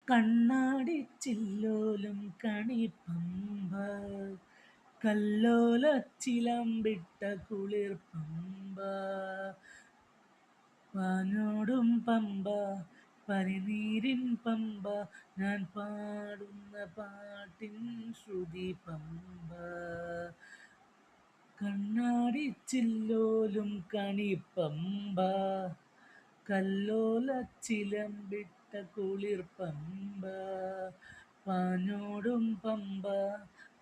കണ്ണാടിച്ചില്ലോലും കണിപ്പമ്പ കല്ലോലച്ചിലമ്പിട്ട കുളിർപ്പമ്പ പാഞ്ഞോടും പമ്പ പനിനീരിൻ പമ്പ ഞാൻ പാടുന്ന പാട്ടിൻ ശ്രുതി പമ്പ കണ്ണാടിച്ചില്ലോലും കണിപ്പമ്പ കല്ലോലച്ചിലമ്പിട്ട കുളിർപ്പമ്പ പാഞ്ഞോടും പമ്പ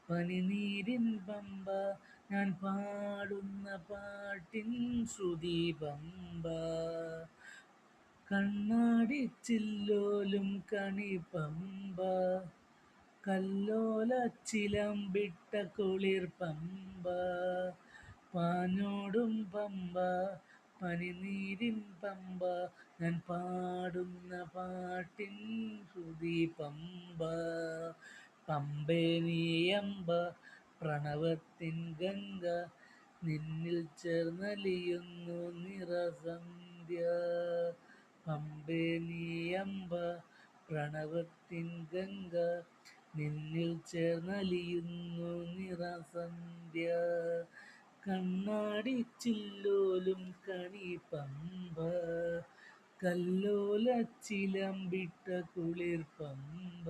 പനിനീരിൻ പമ്പ ഞാൻ പാടുന്ന പാട്ടിൻ ശ്രുതി പമ്പ കണ്ണാടിച്ചില്ലോലും കണിപ്പമ്പ കല്ലോലച്ചിലമ്പിട്ട കുളിർപ്പമ്പ പാഞ്ഞോടും പമ്പ പനിനീരിൻ പമ്പ ഞാൻ പാടുന്ന പാട്ടിൻ ശ്രുതി പമ്പ പമ്പേ നീയമ്പ പ്രണവത്തിൻ ഗംഗ നിന്നിൽ ചേർന്നലിയുന്നു നിറസന്ധ്യ പമ്പേ നീയമ്പ പ്രണവത്തിൻ ഗംഗ നിന്നിൽ ചേർന്നലിയുന്നു നിറസന്ധ്യ കണ്ണാടിച്ചില്ലോലും കണിപ്പമ്പ കല്ലോലച്ചിലമ്പിട്ട കുളിർപ്പമ്പ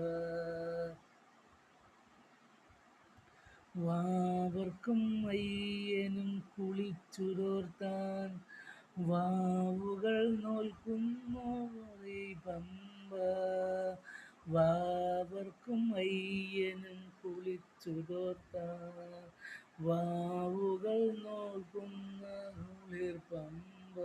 വാവർക്കും അയ്യനും കുളിച്ചുതോർത്താൻ വാവുകൾ നോൽക്കുന്നു പമ്പ വാവർക്കും അയ്യനും കുളിച്ചുതോർത്താൻ വാവുകൾ നോക്കുന്ന കുളിർപ്പമ്പ